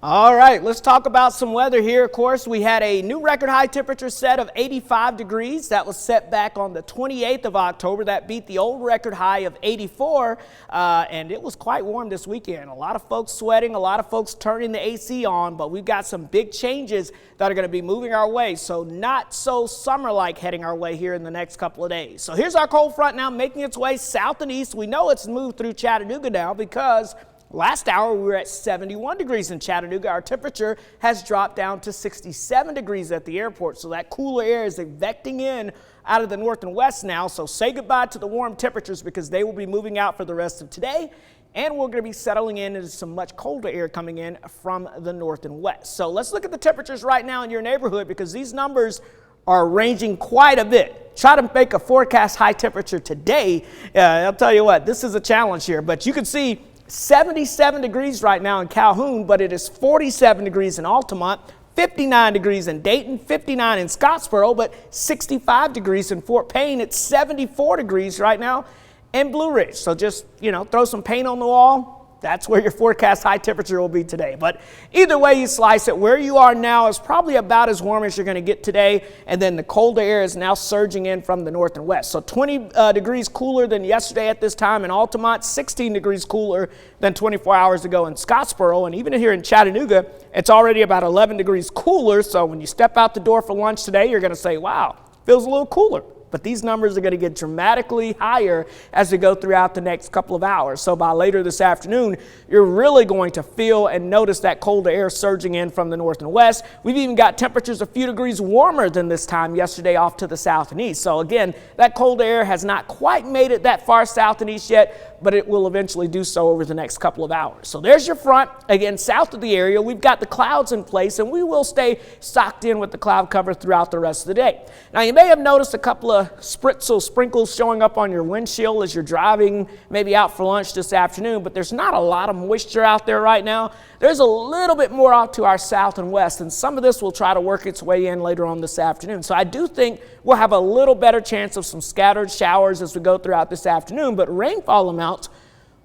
All right, let's talk about some weather here. Of course, we had a new record high temperature set of 85 degrees. That was set back on the 28th of October. That beat the old record high of 84, and it was quite warm this weekend. A lot of folks sweating, a lot of folks turning the AC on, but we've got some big changes that are going to be moving our way. So not so summer-like heading our way here in the next couple of days. So here's our cold front now making its way south and east. We know it's moved through Chattanooga now because last hour, we were at 71 degrees in Chattanooga. Our temperature has dropped down to 67 degrees at the airport. So that cooler air is evecting in out of the north and west now. So say goodbye to the warm temperatures because they will be moving out for the rest of today. And we're going to be settling in into some much colder air coming in from the north and west. So let's look at the temperatures right now in your neighborhood because these numbers are ranging quite a bit. Try to make a forecast high temperature today. I'll tell you what, this is a challenge here, but you can see 77 degrees right now in Calhoun, but it is 47 degrees in Altamont, 59 degrees in Dayton, 59 in Scottsboro, but 65 degrees in Fort Payne. It's 74 degrees right now in Blue Ridge. So just, throw some paint on the wall. That's where your forecast high temperature will be today. But either way you slice it, where you are now is probably about as warm as you're going to get today. And then the colder air is now surging in from the north and west. So 20 degrees cooler than yesterday at this time in Altamont, 16 degrees cooler than 24 hours ago in Scottsboro. And even here in Chattanooga, it's already about 11 degrees cooler. So when you step out the door for lunch today, you're going to say, wow, feels a little cooler. But these numbers are going to get dramatically higher as we go throughout the next couple of hours. So by later this afternoon, you're really going to feel and notice that colder air surging in from the north and west. We've even got temperatures a few degrees warmer than this time yesterday off to the south and east. So again, that cold air has not quite made it that far south and east yet, but it will eventually do so over the next couple of hours. So there's your front. Again, south of the area, we've got the clouds in place, and we will stay socked in with the cloud cover throughout the rest of the day. Now, you may have noticed a couple of sprinkles showing up on your windshield as you're driving maybe out for lunch this afternoon, but there's not a lot of moisture out there right now. There's a little bit more out to our south and west, and some of this will try to work its way in later on this afternoon. So I do think we'll have a little better chance of some scattered showers as we go throughout this afternoon, but rainfall amounts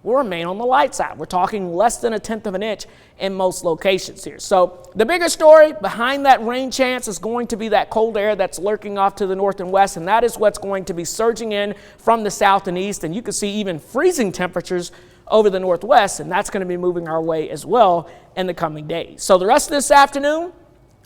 will remain on the light side. We're talking less than 1/10 of an inch in most locations here. So the bigger story behind that rain chance is going to be that cold air that's lurking off to the north and west, and that is what's going to be surging in from the south and east. And you can see even freezing temperatures over the northwest, and that's going to be moving our way as well in the coming days. So the rest of this afternoon,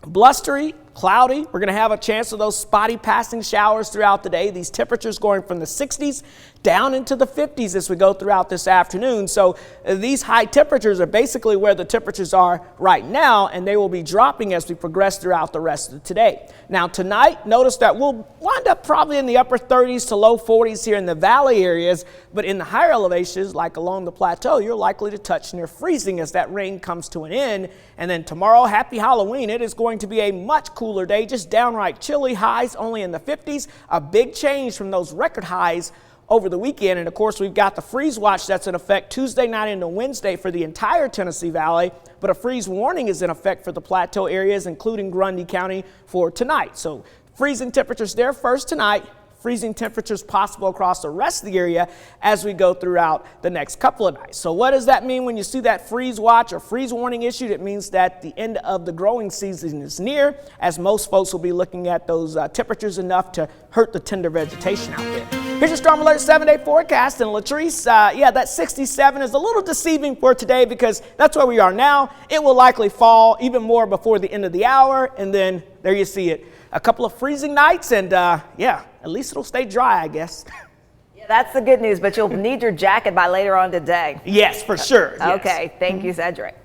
blustery, cloudy. We're going to have a chance of those spotty passing showers throughout the day. These temperatures going from the 60s down into the 50s as we go throughout this afternoon. So these high temperatures are basically where the temperatures are right now, and they will be dropping as we progress throughout the rest of today. Now tonight, notice that we'll wind up probably in the upper 30s to low 40s here in the valley areas, but in the higher elevations, like along the plateau, you're likely to touch near freezing as that rain comes to an end. And then tomorrow, happy Halloween. It is going to be a much cooler day, just downright chilly, highs only in the 50s, a big change from those record highs over the weekend. And of course, we've got the freeze watch that's in effect Tuesday night into Wednesday for the entire Tennessee Valley, but a freeze warning is in effect for the plateau areas, including Grundy County for tonight. So freezing temperatures there first tonight. Freezing temperatures possible across the rest of the area as we go throughout the next couple of nights. So what does that mean when you see that freeze watch or freeze warning issued? It means that the end of the growing season is near, as most folks will be looking at those temperatures enough to hurt the tender vegetation out there. Here's your Storm Alert 7-day forecast. And Latrice, that 67 is a little deceiving for today because that's where we are now. It will likely fall even more before the end of the hour. And then there you see it. A couple of freezing nights and at least it'll stay dry, I guess. Yeah, that's the good news, but you'll need your jacket by later on today. Yes, for sure. Okay, thank you, Cedric.